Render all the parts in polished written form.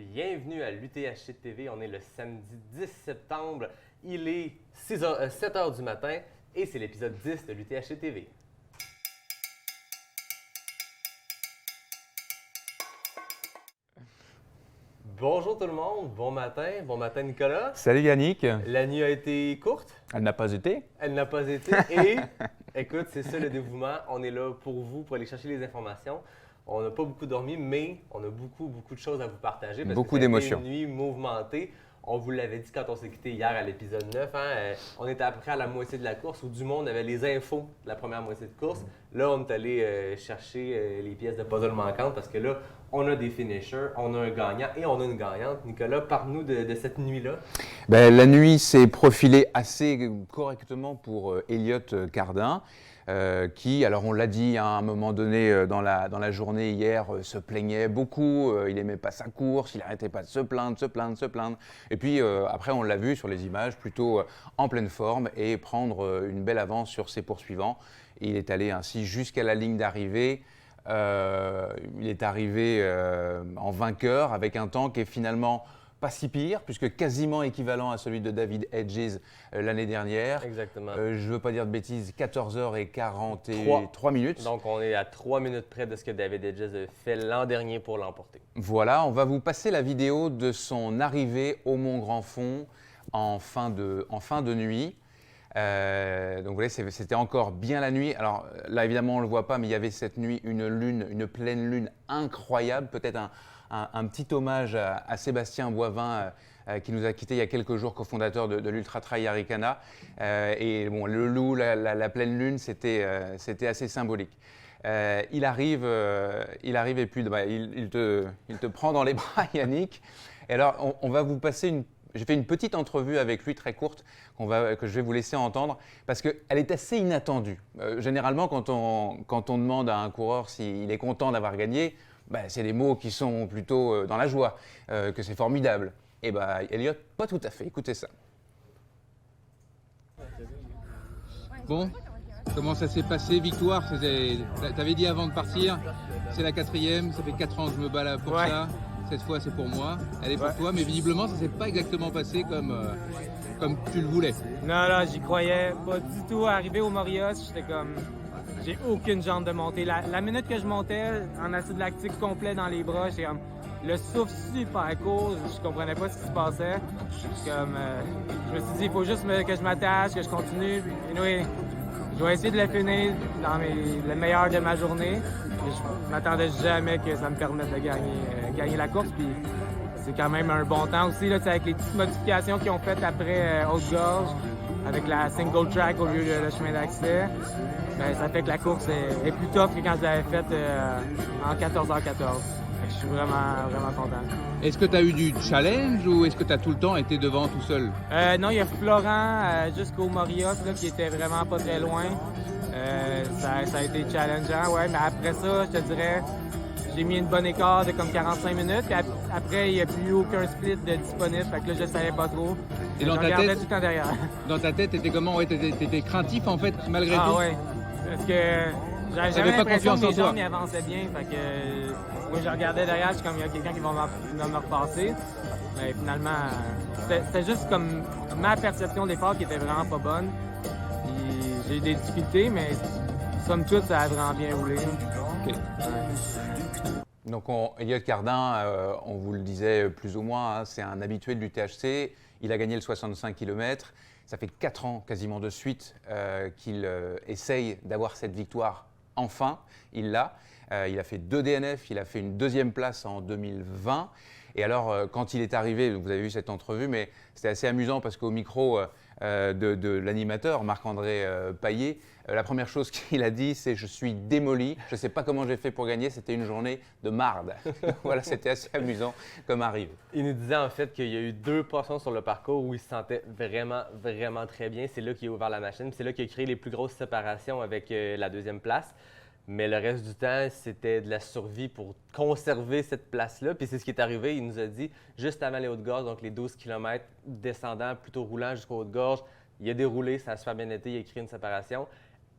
Bienvenue à l'UTHC TV. On est le samedi 10 septembre. Il est 7 h du matin et c'est l'épisode 10 de l'UTHC TV. Bonjour tout le monde, bon matin Nicolas. Salut Yannick. La nuit a été courte. Elle n'a pas été. Elle n'a pas été et écoute, c'est ça le dévouement. On est là pour vous, pour aller chercher les informations. On n'a pas beaucoup dormi, mais on a beaucoup de choses à vous partager. Beaucoup d'émotions. Une nuit mouvementée. On vous l'avait dit quand on s'est quitté hier à l'épisode 9. On était à peu près à la moitié de la course où du monde avait les infos de la première moitié de course. Là, on est allé chercher les pièces de puzzle manquantes parce que là, on a des finishers, on a un gagnant et on a une gagnante. Nicolas, parle-nous de cette nuit-là. La nuit s'est profilée assez correctement pour Elliott Cardin. Qui, alors on l'a dit à un moment donné dans la journée hier, se plaignait beaucoup, il n'aimait pas sa course, il n'arrêtait pas de se plaindre. Et puis après on l'a vu sur les images, plutôt en pleine forme et prendre une belle avance sur ses poursuivants. Il est allé ainsi jusqu'à la ligne d'arrivée. Il est arrivé en vainqueur avec un temps qui est finalement pas si pire, puisque quasiment équivalent à celui de David Hedges l'année dernière. Exactement. Je ne veux pas dire de bêtises, 14h43 minutes. Donc, on est à 3 minutes près de ce que David Hedges a fait l'an dernier pour l'emporter. Voilà, on va vous passer la vidéo de son arrivée au Mont-Grand-Fond en fin de nuit. Donc vous voyez, c'était encore bien la nuit. Alors là, évidemment, on ne le voit pas, mais il y avait cette nuit une pleine lune incroyable, peut-être un petit hommage à Sébastien Boivin qui nous a quittés il y a quelques jours, cofondateur de l'Ultra Trail Arikana. Et bon, le loup, la pleine lune, c'était assez symbolique. Il arrive et puis il te prend dans les bras, Yannick. Et alors, on va vous passer j'ai fait une petite entrevue avec lui, très courte, que je vais vous laisser entendre, parce qu'elle est assez inattendue. Généralement, quand on demande à un coureur s'il est content d'avoir gagné, c'est des mots qui sont plutôt dans la joie, que c'est formidable. Et Elliott, pas tout à fait. Écoutez ça. Bon, comment ça s'est passé? Victoire, t'avais dit avant de partir, c'est la 4e, ça fait 4 ans que je me bats là pour ça. Cette fois, c'est pour moi, elle est pour toi, mais visiblement, ça s'est pas exactement passé comme tu le voulais. Non, j'y croyais pas du tout. Arrivé au Morios, j'étais comme... J'ai aucune jambe de monter. La minute que je montais, en acide lactique complet dans les bras, j'étais comme... Le souffle super court, je comprenais pas ce qui se passait. Je me suis dit, il faut juste que je m'attache, que je continue. Anyway, je vais essayer de le finir dans le meilleur de ma journée. Et je m'attendais jamais que ça me permette de gagner la course. Puis c'est quand même un bon temps aussi, là, avec les petites modifications qu'ils ont faites après Haute-Gorge, avec la single track au lieu de le chemin d'accès. Ça fait que la course est plus tough que quand je l'avais faite en 14h14. Je suis vraiment content. Est-ce que tu as eu du challenge ou est-ce que tu as tout le temps été devant tout seul? Non, il y a Florent jusqu'au Morios qui était vraiment pas très loin. Ça a été challengeant, ouais, mais après ça, je te dirais, j'ai mis une bonne écart de comme 45 minutes. Puis après, il n'y a plus aucun split de disponible, fait que là, je ne savais pas trop. Et dans je ta regardais tête, tout le temps derrière. Dans ta tête, t'étais comment? Ouais, t'étais craintif en fait, malgré tout? Ah ouais, parce que j'avais jamais pas l'impression confiance que en mes toi. jambes y avançaient bien. Fait que moi, je regardais derrière, je suis comme, il y a quelqu'un qui va me repasser. Mais finalement, c'était juste comme ma perception de l'effort qui était vraiment pas bonne. Puis j'ai eu des difficultés, mais somme toute, ça a vraiment bien roulé. Okay. Donc Elliott Cardin, on vous le disait plus ou moins, c'est un habitué de l'UTHC. Il a gagné le 65 km. Ça fait 4 ans quasiment de suite qu'il essaye d'avoir cette victoire. Enfin, il l'a. Il a fait 2 DNF, il a fait une 2e place en 2020. Et alors, quand il est arrivé, vous avez vu cette entrevue, mais c'était assez amusant parce qu'au micro de l'animateur, Marc-André Paillet, la première chose qu'il a dit, c'est « Je suis démoli, je ne sais pas comment j'ai fait pour gagner, c'était une journée de marde. » Voilà, c'était assez amusant comme arrive. Il nous disait en fait qu'il y a eu 2 portions sur le parcours où il se sentait vraiment très bien. C'est là qu'il a ouvert la machine, c'est là qu'il a créé les plus grosses séparations avec la 2e place. Mais le reste du temps, c'était de la survie pour conserver cette place-là. Puis c'est ce qui est arrivé. Il nous a dit, juste avant les Hautes-Gorges, donc les 12 km descendant, plutôt roulant jusqu'aux Hautes-Gorges, il a déroulé, ça a super bien été, il a créé une séparation.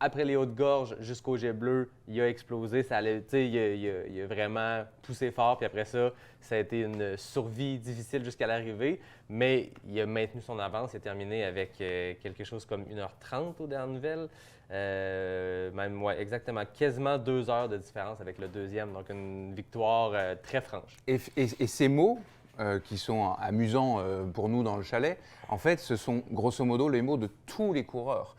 après les hautes gorges jusqu'au jet bleu, il a explosé. Ça allait, il a vraiment poussé fort. Puis après ça, ça a été une survie difficile jusqu'à l'arrivée. Mais il a maintenu son avance. Il a terminé avec quelque chose comme 1h30 aux dernières nouvelles. Même, ouais, exactement, quasiment 2 heures de différence avec le deuxième. Donc, une victoire très franche. Et ces mots qui sont amusants pour nous dans le chalet, en fait, ce sont grosso modo les mots de tous les coureurs.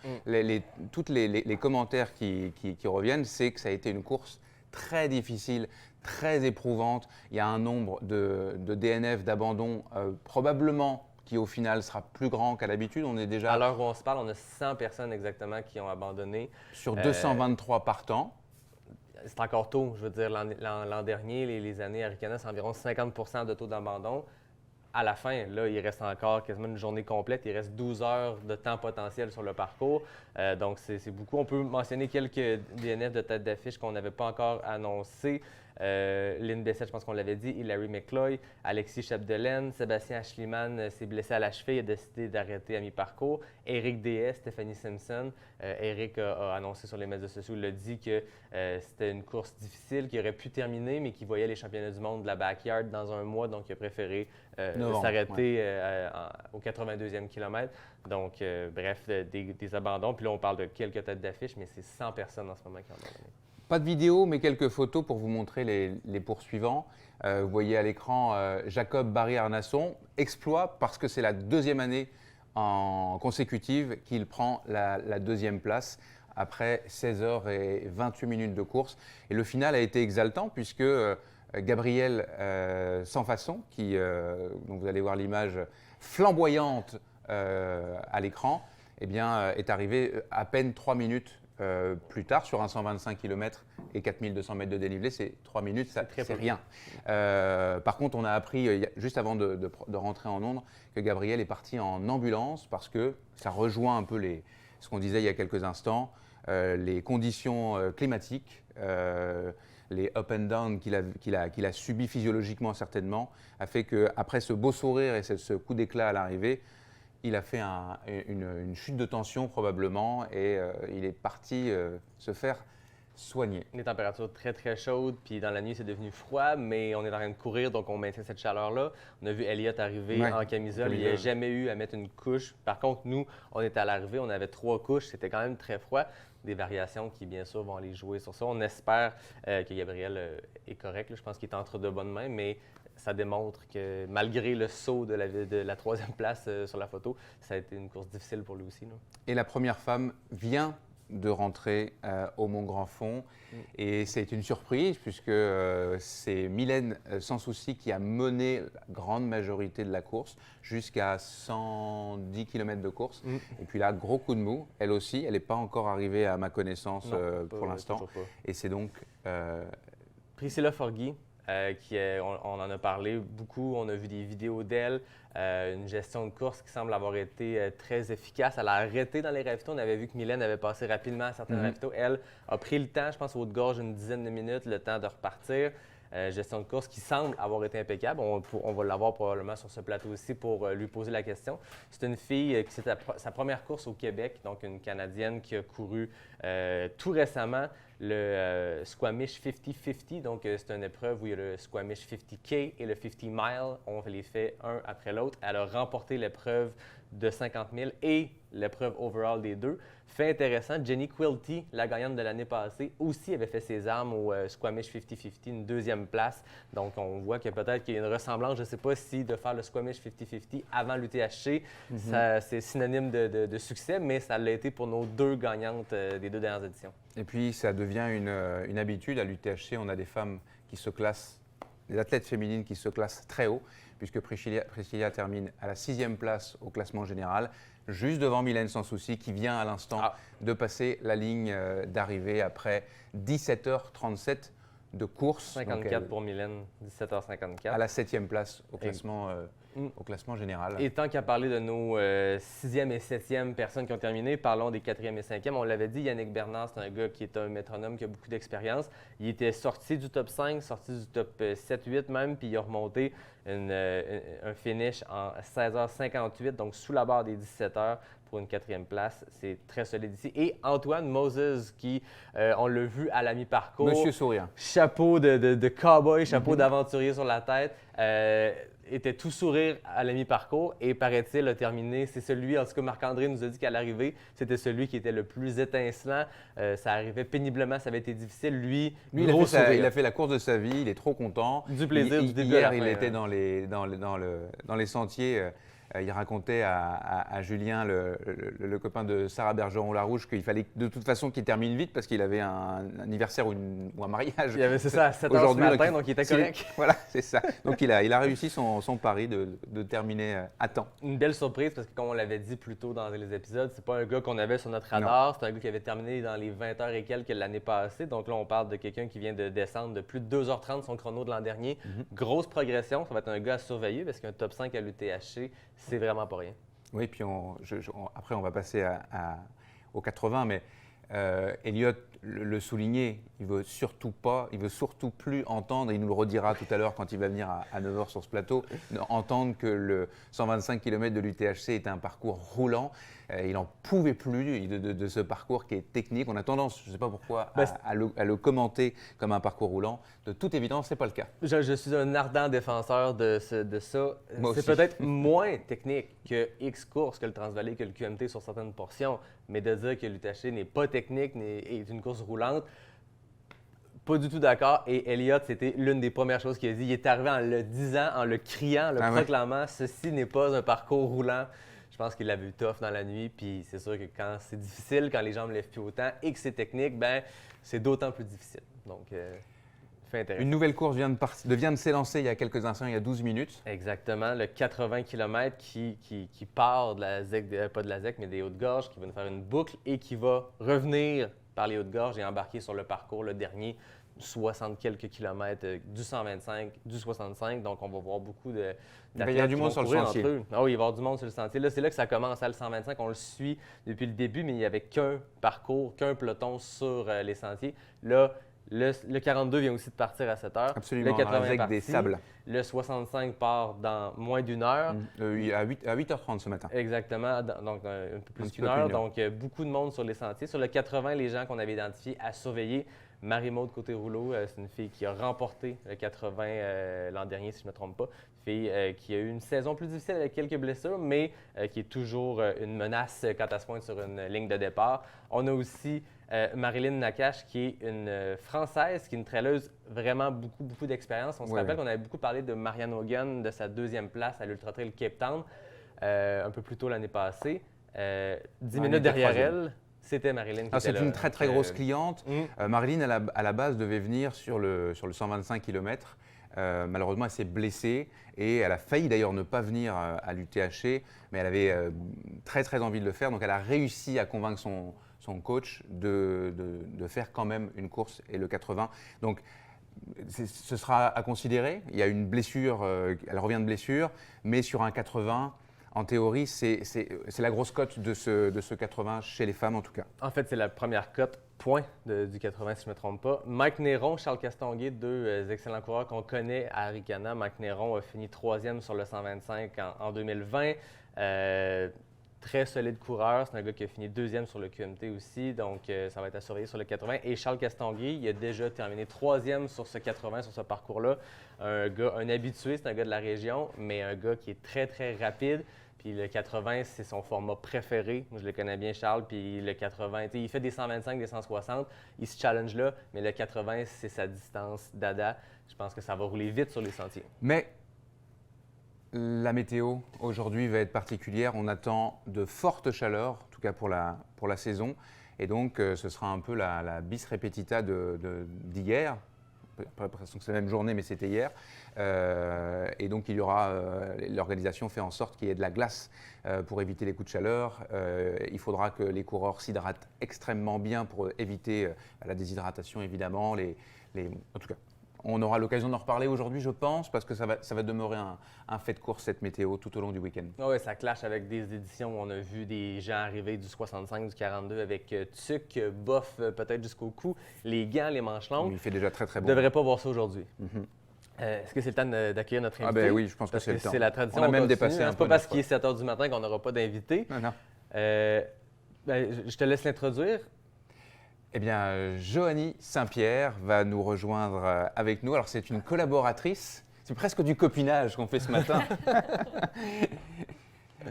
Tous les commentaires qui reviennent, c'est que ça a été une course très difficile, très éprouvante. Il y a un nombre de DNF, d'abandon, probablement qui au final sera plus grand qu'à l'habitude. On est déjà À l'heure où on se parle, on a 100 personnes exactement qui ont abandonné. sur 223 partants. C'est encore tôt. Je veux dire, l'an dernier, les années Arikana, c'est environ 50 de taux d'abandon. À la fin, là, il reste encore quasiment une journée complète. Il reste 12 heures de temps potentiel sur le parcours. Donc, c'est beaucoup. On peut mentionner quelques DNF de tête d'affiche qu'on n'avait pas encore annoncés. Lynn Bessette, je pense qu'on l'avait dit, Hilary McCloy, Alexis Chapdelaine, Sébastien Ashliman s'est blessé à la cheville, il a décidé d'arrêter à mi-parcours. Eric DS, Stephanie Simpson, Eric a annoncé sur les médias sociaux, il a dit que c'était une course difficile, qu'il aurait pu terminer, mais qu'il voyait les championnats du monde de la backyard dans un mois, donc il a préféré s'arrêter au 82e kilomètre. Donc, bref, des abandons. Puis là, on parle de quelques têtes d'affiche, mais c'est 100 personnes en ce moment qui ont abandonné. Pas de vidéo, mais quelques photos pour vous montrer les poursuivants. Vous voyez à l'écran Jacob Barry-Arnasson, exploit parce que c'est la deuxième année en consécutive qu'il prend la deuxième place après 16 heures et 28 minutes de course. Et le final a été exaltant puisque Gabriel Sans Façon, dont vous allez voir l'image flamboyante à l'écran, eh bien, est arrivé à peine 3 minutes plus tard, sur un 125 km et 4200 mètres de dénivelé, c'est 3 minutes, c'est rien. Par contre, on a appris, juste avant de rentrer en ondes, que Gabriel est parti en ambulance parce que ça rejoint un peu ce qu'on disait il y a quelques instants, les conditions climatiques, les up and down qu'il a subi physiologiquement certainement, a fait qu'après ce beau sourire et ce coup d'éclat à l'arrivée, il a fait une chute de tension probablement et il est parti se faire soigner. Des températures très très chaudes, puis dans la nuit c'est devenu froid, mais on est en train de courir, donc on maintient cette chaleur-là. On a vu Elliott arriver en camisole, il n'a jamais eu à mettre une couche. Par contre, nous, on était à l'arrivée, on avait 3 couches, c'était quand même très froid. Des variations qui, bien sûr, vont aller jouer sur ça. On espère que Gabriel est correct, là. Je pense qu'il est entre de bonnes mains, mais ça démontre que malgré le saut de la 3e place sur la photo, ça a été une course difficile pour lui aussi, là. Et la première femme vient de rentrer au Mont Grand Fond et c'est une surprise puisque c'est Mylène Sans Souci qui a mené la grande majorité de la course jusqu'à 110 km de course. Et puis là, gros coup de mou, elle aussi, elle n'est pas encore arrivée à ma connaissance pour l'instant. Et c'est donc Priscilla Forgey. On en a parlé beaucoup, on a vu des vidéos d'elle, une gestion de course qui semble avoir été très efficace. Elle a arrêté dans les ravitaux, on avait vu que Mylène avait passé rapidement à certains ravitaux. Elle a pris le temps, je pense au haut-de-gorge, une dizaine de minutes, le temps de repartir. Gestion de course qui semble avoir été impeccable. On va l'avoir probablement sur ce plateau aussi pour lui poser la question. C'est une fille qui c'était sa première course au Québec, donc une Canadienne qui a couru tout récemment le Squamish 50-50. Donc, c'est une épreuve où il y a le Squamish 50K et le 50 Mile. On les fait un après l'autre. Elle a remporté l'épreuve de 50 000 et l'épreuve overall des deux. Fait intéressant, Jenny Quilty, la gagnante de l'année passée, aussi avait fait ses armes au Squamish 50-50, une 2e place. Donc, on voit que peut-être qu'il y a une ressemblance. Je ne sais pas si de faire le Squamish 50-50 avant l'UTHC, c'est synonyme de succès, mais ça l'a été pour nos 2 gagnantes des 2 dernières éditions. Et puis, ça devient une habitude. À l'UTHC, on a des femmes qui se classent, des athlètes féminines qui se classent très haut, puisque Priscilla termine à la 6e place au classement général, juste devant Mylène Sans Souci, qui vient à l'instant de passer la ligne d'arrivée après 17h37 de course. 54 pour Mylène, 17h54. À la 7e place au classement général. Et tant qu'à parler de nos 6e et 7e personnes qui ont terminé, parlons des 4e et 5e. On l'avait dit, Yannick Bernard, c'est un gars qui est un métronome, qui a beaucoup d'expérience. Il était sorti du top 5, sorti du top 7-8 même, puis il a remonté un finish en 16h58, donc sous la barre des 17 heures, pour une 4e place. C'est très solide ici. Et Antoine Moses, qui, on l'a vu à la mi-parcours. Monsieur Sourire. Chapeau de cowboy, chapeau d'aventurier sur la tête. Était tout sourire à la mi-parcours et paraît-il a terminé. C'est celui, en tout cas Marc-André nous a dit qu'à l'arrivée, c'était celui qui était le plus étincelant. Ça arrivait péniblement, ça avait été difficile. Lui il a fait la course de sa vie, il est trop content. Du plaisir, du début à la Hier, fin, il était dans les sentiers. Il racontait à Julien, le copain de Sarah Bergeron-Larouche, qu'il fallait de toute façon qu'il termine vite parce qu'il avait un anniversaire ou un mariage. C'est ça, à 7 h ce matin, donc il était correct. Voilà, c'est ça. Donc il a réussi son pari de terminer à temps. Une belle surprise parce que, comme on l'avait dit plus tôt dans les épisodes, c'est pas un gars qu'on avait sur notre radar. C'est un gars qui avait terminé dans les 20 heures et quelques l'année passée. Donc là, on parle de quelqu'un qui vient de descendre de plus de 2h30 son chrono de l'an dernier. Grosse progression. Ça va être un gars à surveiller parce qu'un top 5 à l'UTHC, c'est vraiment pas rien. Oui, puis après, on va passer au 80, mais Elliott le soulignait, il veut surtout plus entendre, il nous le redira tout à l'heure quand il va venir à 9h sur ce plateau, entendre que le 125 km de l'UTHC est un parcours roulant. Il n'en pouvait plus de ce parcours qui est technique. On a tendance, je ne sais pas pourquoi, à le commenter comme un parcours roulant. De toute évidence, ce n'est pas le cas. Je suis un ardent défenseur de ça. C'est peut-être moins technique que X course, que le Transvalley, que le QMT sur certaines portions, mais de dire que l'UTHC n'est pas technique, est une course roulante, pas du tout d'accord. Et Elliott, c'était l'une des premières choses qu'il a dit. Il est arrivé en le disant, en le criant, en le proclamant, ceci n'est pas un parcours roulant. Je pense qu'il l'avait eu tough dans la nuit, puis c'est sûr que quand c'est difficile, quand les gens ne lèvent plus autant et que c'est technique, ben c'est d'autant plus difficile. Donc, fait intéressant. Une nouvelle course vient de s'élancer il y a quelques instants, il y a 12 minutes. Exactement, le 80 km qui part de la ZEC, pas de la ZEC, mais des Hautes-Gorges, qui va nous faire une boucle et qui va revenir par les Hautes-Gorges et embarquer sur le parcours, le dernier, 60 quelques kilomètres, du 125, du 65. Donc, on va voir beaucoup de. Il va y avoir du monde sur le sentier. Ah oui, il va y avoir du monde sur le sentier. Là, c'est là que ça commence, à le 125. On le suit depuis le début, mais il n'y avait qu'un parcours, qu'un peloton sur les sentiers. Là, le 42 vient aussi de partir à 7 heures. Absolument, le 80 avec des sables. Le 65 part dans moins d'une heure. À 8h30 ce matin. Exactement, donc un peu plus qu'une heure. Donc, beaucoup de monde sur les sentiers. Sur le 80, les gens qu'on avait identifiés à surveiller. Marie-Maude Côté-Rouleau, c'est une fille qui a remporté le 80 l'an dernier, si je ne me trompe pas. Fille qui a eu une saison plus difficile avec quelques blessures, mais qui est toujours une menace quand elle se pointe sur une ligne de départ. On a aussi Marilyn Nakache, qui est une Française, qui est une trailleuse vraiment beaucoup d'expérience. On se rappelle qu'on avait beaucoup parlé de Marianne Hogan, de sa 2e place à l'Ultra Trail Cape Town, un peu plus tôt l'année passée. 10 minutes derrière elle. C'était Marilyn qui était là. C'est une très grosse cliente. Marilyn, à la base, devait venir sur le 125 km. Malheureusement, elle s'est blessée et elle a failli d'ailleurs ne pas venir à l'UTHC, mais elle avait très envie de le faire. Donc, elle a réussi à convaincre son coach de faire quand même une course et le 80. Donc, ce sera à considérer. Il y a une blessure, elle revient de blessure, mais sur un 80… En théorie, c'est la grosse cote de ce 80 chez les femmes, en tout cas. En fait, c'est la première cote, point, du 80, si je ne me trompe pas. Mike Néron, Charles Castonguay, deux excellents coureurs qu'on connaît à Arikana. Mike Néron a fini 3e sur le 125 en 2020. Très solide coureur. C'est un gars qui a fini 2e sur le QMT aussi, donc ça va être à surveiller sur le 80. Et Charles Castonguay, il a déjà terminé 3e sur ce 80, sur ce parcours-là. Un habitué, c'est un gars de la région, mais un gars qui est très rapide. Puis le 80, c'est son format préféré. Moi, je le connais bien, Charles. Puis le 80, il fait des 125, des 160. Il se challenge là, mais le 80, c'est sa distance dada. Je pense que ça va rouler vite sur les sentiers. Mais la météo, aujourd'hui, va être particulière. On attend de fortes chaleurs, en tout cas pour la saison. Et donc, ce sera un peu la bis repetita d'hier. Pas l'impression que c'est la même journée, mais c'était hier. Et donc, il y aura, l'organisation fait en sorte qu'il y ait de la glace pour éviter les coups de chaleur. Il faudra que les coureurs s'hydratent extrêmement bien pour éviter la déshydratation, évidemment. En tout cas, on aura l'occasion d'en reparler aujourd'hui, je pense, parce que ça va demeurer un fait de course, cette météo, tout au long du week-end. Oui, ça clash avec des éditions où on a vu des gens arriver du 65, du 42 avec tuc, bof, peut-être jusqu'au cou, les gants, les manches longues. Il fait déjà très bon. On ne devrait pas voir ça aujourd'hui. Est-ce que c'est le temps d'accueillir notre invité? Ah ben oui, je pense que c'est le temps. C'est la tradition. On a même dépassé un peu. C'est pas parce qu'il est 7 h du matin qu'on n'aura pas d'invité. Non. Je te laisse l'introduire. Eh bien, Joanie Saint-Pierre va nous rejoindre avec nous. Alors, c'est une collaboratrice. C'est presque du copinage qu'on fait ce matin.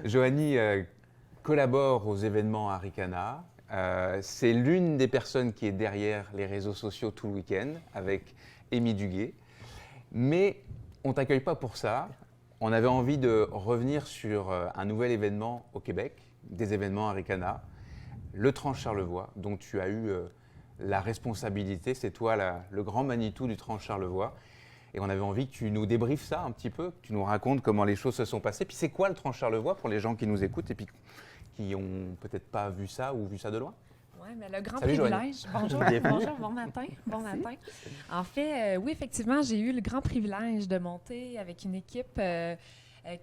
Joanie collabore aux événements Arikana. C'est l'une des personnes qui est derrière les réseaux sociaux tout le week-end avec Amy Duguay. Mais on ne t'accueille pas pour ça. On avait envie de revenir sur un nouvel événement au Québec, des événements Arikana, le Trans-Charlevoix, dont tu as eu la responsabilité. C'est toi le grand Manitou du Trans-Charlevoix. Et on avait envie que tu nous débriefes ça un petit peu, que tu nous racontes comment les choses se sont passées. Puis c'est quoi le Trans-Charlevoix pour les gens qui nous écoutent et puis qui n'ont peut-être pas vu ça ou vu ça de loin? Oui, mais le grand Salut, privilège. Bonjour, Bienvenue. bonjour, bon matin. Bon matin. En fait, oui, effectivement, j'ai eu le grand privilège de monter avec une équipe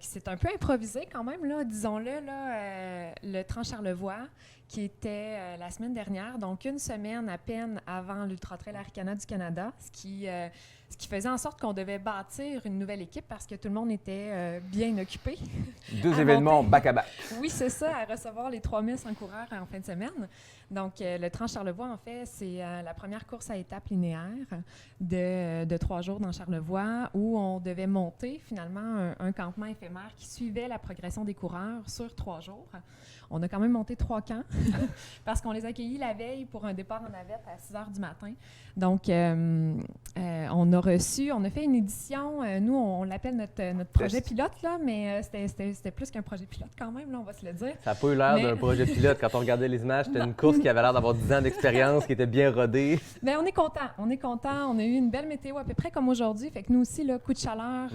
qui s'est un peu improvisée quand même, là, disons-le, le Trans-Charlevoix, qui était la semaine dernière, donc une semaine à peine avant l'Ultra Trail Arikana du Canada, ce qui faisait en sorte qu'on devait bâtir une nouvelle équipe parce que tout le monde était bien occupé. Deux événements back-à-back. Oui, c'est ça, à recevoir les 3100 coureurs en fin de semaine. Donc, le Trans-Charlevoix, en fait, c'est la première course à étapes linéaire de 3 jours dans Charlevoix où on devait monter finalement un campement éphémère qui suivait la progression des coureurs sur 3 jours. On a quand même monté 3 camps parce qu'on les a accueillis la veille pour un départ en navette à 6 h du matin. Donc, on a fait une édition, nous, on l'appelle notre projet pilote, là, mais c'était plus qu'un projet pilote quand même, là, on va se le dire. Ça n'a pas eu l'air d'un projet pilote. Quand on regardait les images, c'était une course qui avait l'air d'avoir 10 ans d'expérience, qui était bien rodée. Bien, on est content. On a eu une belle météo à peu près comme aujourd'hui. Fait que nous aussi, là, coup de chaleur,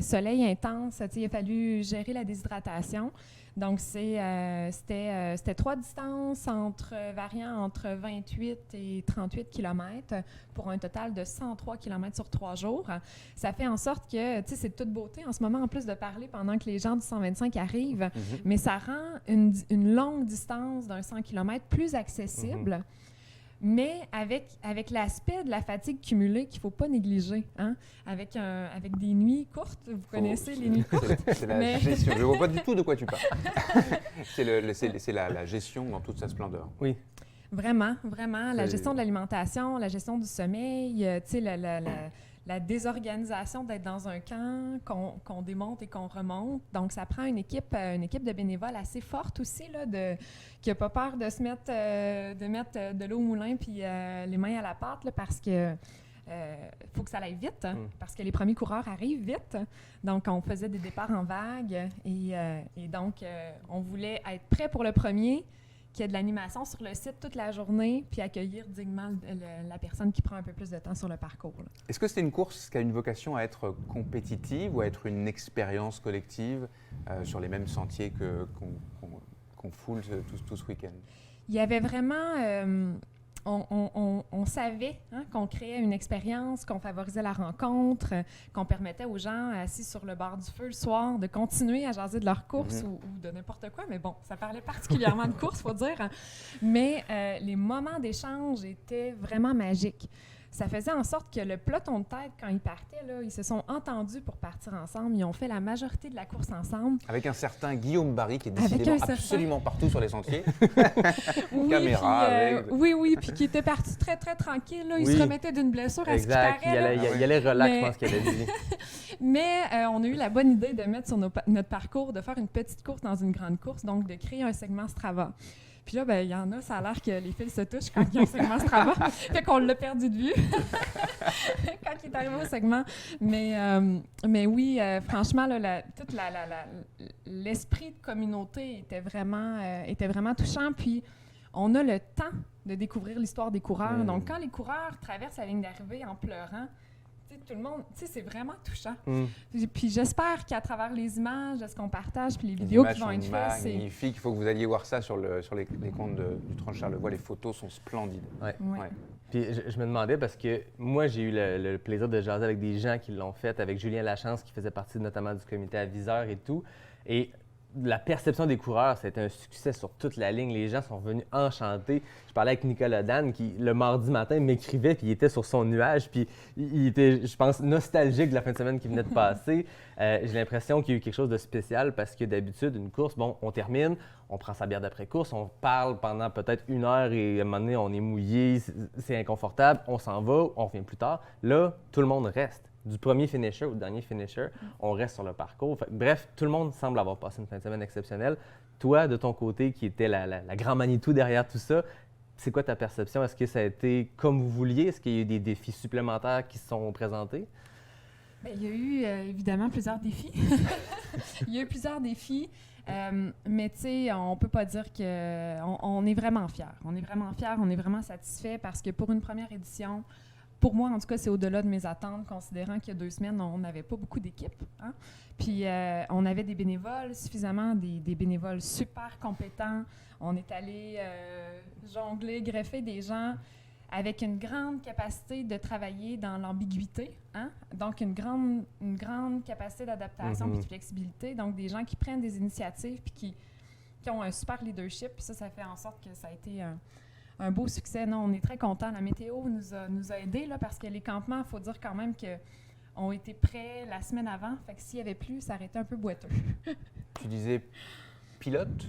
soleil intense, il a fallu gérer la déshydratation. Donc, c'était 3 distances variant entre 28 et 38 km pour un total de 103 km sur 3 jours. Ça fait en sorte que, tu sais, c'est de toute beauté en ce moment, en plus de parler pendant que les gens du 125 arrivent, mais ça rend une longue distance d'un 100 km plus accessible. Mais avec l'aspect de la fatigue cumulée qu'il ne faut pas négliger, hein? Avec des nuits courtes, vous connaissez les nuits courtes. C'est la gestion, je ne vois pas du tout de quoi tu parles. C'est la gestion dans toute sa splendeur. Oui. Vraiment, la gestion de l'alimentation, la gestion du sommeil, tu sais, la désorganisation d'être dans un camp, qu'on démonte et qu'on remonte. Donc, ça prend une équipe de bénévoles assez forte aussi, là, qui n'a pas peur de se mettre, de l'eau au moulin puis les mains à la pâte, là, parce que faut que ça aille vite, hein, parce que les premiers coureurs arrivent vite. Donc, on faisait des départs en vague et donc, on voulait être prêt pour le premier, qu'il y ait de l'animation sur le site toute la journée, puis accueillir dignement la personne qui prend un peu plus de temps sur le parcours. Là. Est-ce que c'est une course qui a une vocation à être compétitive ou à être une expérience collective sur les mêmes sentiers qu'on foule tout ce week-end? Il y avait vraiment... On savait, hein, qu'on créait une expérience, qu'on favorisait la rencontre, qu'on permettait aux gens assis sur le bord du feu le soir de continuer à jaser de leur course ou de n'importe quoi. Mais bon, ça parlait particulièrement de course, il faut dire. Mais les moments d'échange étaient vraiment magiques. Ça faisait en sorte que le peloton de tête, quand ils partaient, là, ils se sont entendus pour partir ensemble. Ils ont fait la majorité de la course ensemble. Avec un certain Guillaume Barry qui est décidément absolument partout sur les sentiers. Oui, Caméra. puis, oui, puis qui était parti très, très tranquille. Là. Il se remettait d'une blessure à ce qu'il paraît. Il allait relax, je pense qu'elle a dit. Mais on a eu la bonne idée de mettre sur notre parcours, de faire une petite course dans une grande course, donc de créer un segment Strava. Puis là, ben, il y en a, ça a l'air que les fils se touchent quand il y a un segment Strava. Fait qu'on l'a perdu de vue quand il est arrivé au segment. Mais oui, franchement, là, l'esprit de communauté était vraiment touchant. Puis on a le temps de découvrir l'histoire des coureurs. Donc, quand les coureurs traversent la ligne d'arrivée en pleurant, tout le monde, c'est vraiment touchant. Puis j'espère qu'à travers les images, de ce qu'on partage, puis les vidéos qui vont être faites, c'est magnifique. Il faut que vous alliez voir ça sur les comptes du Trans-Charlevoix. Les photos sont splendides. Ouais. Ouais. Puis je me demandais, parce que moi, j'ai eu le plaisir de jaser avec des gens qui l'ont fait, avec Julien Lachance, qui faisait partie notamment du comité aviseur et tout. Et la perception des coureurs, c'était un succès sur toute la ligne. Les gens sont venus enchantés. Je parlais avec Nicolas Dan qui, le mardi matin, m'écrivait, puis il était sur son nuage, puis il était, je pense, nostalgique de la fin de semaine qui venait de passer. J'ai l'impression qu'il y a eu quelque chose de spécial parce que d'habitude, une course, bon, on termine, on prend sa bière d'après-course, on parle pendant peut-être 1 heure et à un moment donné, on est mouillé, c'est inconfortable, on s'en va, on revient plus tard. Là, tout le monde reste. Du premier finisher au dernier finisher, on reste sur le parcours. Bref, tout le monde semble avoir passé une fin de semaine exceptionnelle. Toi, de ton côté, qui était la grand Manitou derrière tout ça, c'est quoi ta perception? Est-ce que ça a été comme vous vouliez? Est-ce qu'il y a eu des défis supplémentaires qui se sont présentés? Bien, il y a eu évidemment plusieurs défis. Il y a eu plusieurs défis, mais tu sais, on ne peut pas dire qu'on est vraiment fiers. On est vraiment fiers, on est vraiment satisfaits parce que pour une première édition, pour moi, en tout cas, c'est au-delà de mes attentes, considérant qu'il y a 2 semaines, on n'avait pas beaucoup d'équipes. Hein? Puis, on avait des bénévoles, suffisamment des bénévoles super compétents. On est allé jongler, greffer des gens avec une grande capacité de travailler dans l'ambiguïté. Hein? Donc, une grande capacité d'adaptation puis de flexibilité. Donc, des gens qui prennent des initiatives puis qui ont un super leadership. Puis ça fait en sorte que ça a été un beau succès. Non, on est très contents. La météo nous a aidés là, parce que les campements, il faut dire quand même ont été prêts la semaine avant. Fait que s'il y avait plus, ça aurait été un peu boiteux. Tu disais pilote.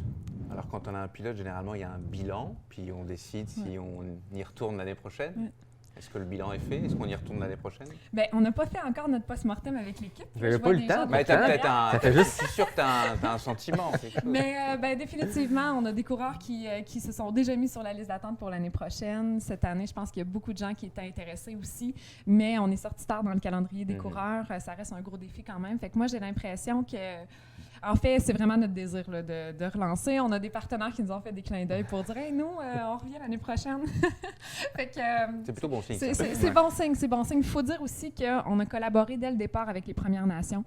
Alors, quand on a un pilote, généralement, il y a un bilan, puis on décide si on y retourne l'année prochaine. Ouais. Est-ce que le bilan est fait? Est-ce qu'on y retourne l'année prochaine? Bien, on n'a pas fait encore notre post-mortem avec l'équipe. Vous n'avez pas eu le temps? Mais t'as peut-être je suis sûr que tu as un sentiment. Mais définitivement, on a des coureurs qui se sont déjà mis sur la liste d'attente pour l'année prochaine. Cette année, je pense qu'il y a beaucoup de gens qui étaient intéressés aussi. Mais on est sorti tard dans le calendrier des coureurs. Ça reste un gros défi quand même. Fait que moi, j'ai l'impression que... En fait, c'est vraiment notre désir là, de relancer. On a des partenaires qui nous ont fait des clins d'œil pour dire hey, « nous, on revient l'année prochaine. » Fait que, c'est plutôt bon signe. C'est bon signe, c'est bon signe. Il faut dire aussi qu'on a collaboré dès le départ avec les Premières Nations.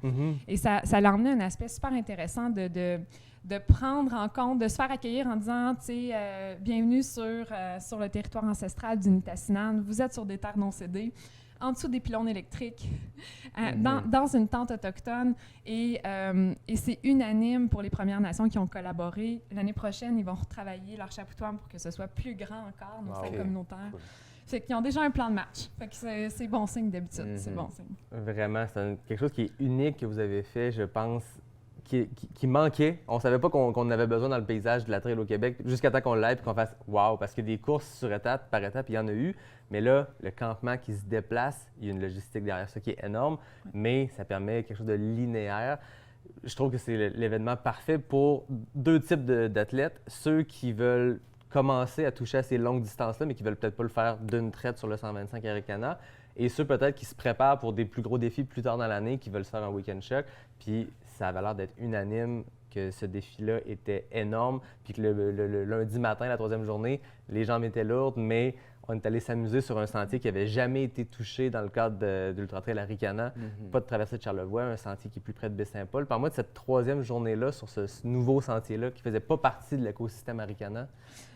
Et ça l'a emmené un aspect super intéressant de prendre en compte, de se faire accueillir en disant, tu sais, bienvenue sur le territoire ancestral du Nitassinan. Vous êtes sur des terres non cédées, en dessous des pylônes électriques, dans une tente autochtone. Et c'est unanime pour les Premières Nations qui ont collaboré. L'année prochaine, ils vont retravailler leur chapoutoir pour que ce soit plus grand encore, nos salles communautaires. Cool. Fait qu'ils ont déjà un plan de match. Fait que c'est bon signe d'habitude. C'est bon signe. Vraiment, c'est quelque chose qui est unique que vous avez fait, je pense, qui manquait. On ne savait pas qu'on avait besoin dans le paysage de la trail au Québec jusqu'à temps qu'on l'aille et qu'on fasse « wow », parce que des courses sur étape, par étape, il y en a eu. Mais là, le campement qui se déplace, il y a une logistique derrière ça qui est énorme, mais ça permet quelque chose de linéaire. Je trouve que c'est l'événement parfait pour 2 types d'athlètes. Ceux qui veulent commencer à toucher à ces longues distances-là, mais qui ne veulent peut-être pas le faire d'une traite sur le 125 Arikana. Et ceux peut-être qui se préparent pour des plus gros défis plus tard dans l'année, qui veulent se faire un week-end choc. Puis ça avait l'air d'être unanime que ce défi-là était énorme, puis que le lundi matin, la 3e journée, les jambes étaient lourdes, mais on est allé s'amuser sur un sentier qui n'avait jamais été touché dans le cadre de l'Ultra Trail Arikana. Pas de traversée de Charlevoix, un sentier qui est plus près de Baie-Saint-Paul. Parle-moi de cette 3e journée-là, sur ce nouveau sentier-là, qui ne faisait pas partie de l'écosystème Arikana.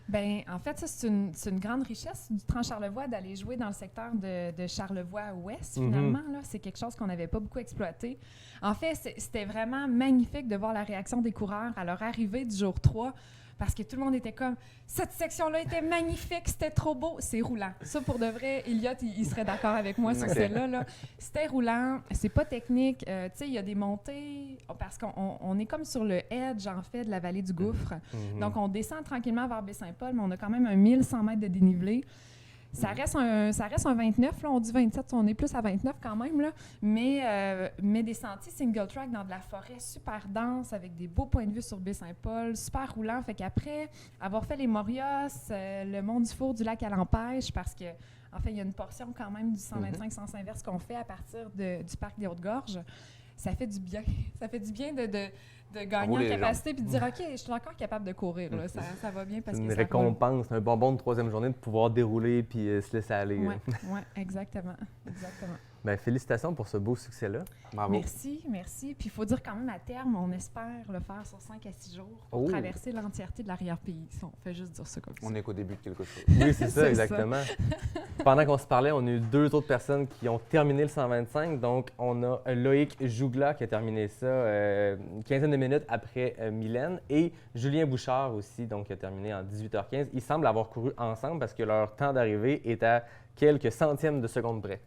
Bien, en fait, ça, c'est une grande richesse du Trans-Charlevoix d'aller jouer dans le secteur de Charlevoix-Ouest, finalement. Là. C'est quelque chose qu'on n'avait pas beaucoup exploité. En fait, c'était vraiment magnifique de voir la réaction des coureurs à leur arrivée du jour 3, parce que tout le monde était comme « Cette section-là était magnifique, c'était trop beau! » C'est roulant. Ça, pour de vrai, Elliott, il serait d'accord avec moi sur celle-là. Là. C'était roulant, c'est pas technique. Tu sais, il y a des montées, parce qu'on est comme sur le edge, en fait, de la vallée du Gouffre. Donc, on descend tranquillement vers Baie-Saint-Paul, mais on a quand même un 1100 mètres de dénivelé. Ça reste un 29, là, on dit 27, on est plus à 29 quand même, là, mais des sentiers single track dans de la forêt super dense, avec des beaux points de vue sur Baie-Saint-Paul, super roulant. Fait qu'après avoir fait les Morios, le Mont du Four du lac à l'Empêche, parce que en fait, il y a une portion quand même du 125 sens inverse qu'on fait à partir du parc des Hautes-Gorges, ça fait du bien. Ça fait du bien de gagner en capacité puis de dire « OK, je suis encore capable de courir. Là. Ça va bien parce que ça roule. » C'est une récompense, un bonbon de 3e journée de pouvoir dérouler puis se laisser aller. Oui, exactement. Bien, félicitations pour ce beau succès-là. Bravo. Merci. Puis il faut dire quand même, à terme, on espère le faire sur 5 à 6 jours pour traverser l'entièreté de l'arrière-pays. On fait juste dire ça comme ça. On est qu'au début de quelque chose. Oui, c'est ça, exactement. Pendant qu'on se parlait, on a eu 2 autres personnes qui ont terminé le 125. Donc, on a Loïc Jougla qui a terminé ça une quinzaine de minutes minutes après Mylène. Et Julien Bouchard aussi, donc qui a terminé en 18h15. Ils semblent avoir couru ensemble parce que leur temps d'arrivée est à quelques centièmes de seconde près.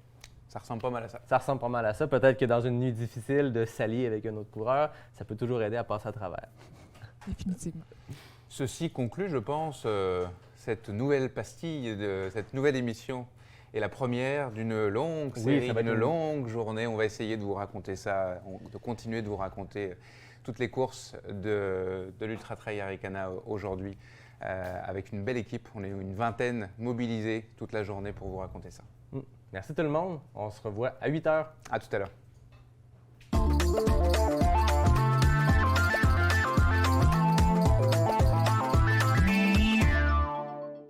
Ça ressemble pas mal à ça. Ça ressemble pas mal à ça. Peut-être que dans une nuit difficile, de s'allier avec un autre coureur, ça peut toujours aider à passer à travers. Définitivement. Ceci conclut, je pense, cette nouvelle pastille, cette nouvelle émission. Et la première d'une longue série, ça va être d'une longue journée. On va essayer de vous raconter ça, de continuer de vous raconter toutes les courses de l'Ultra Trail Arikana aujourd'hui. Avec une belle équipe, on est une vingtaine mobilisés toute la journée pour vous raconter ça. Merci tout le monde. On se revoit à 8h. À tout à l'heure.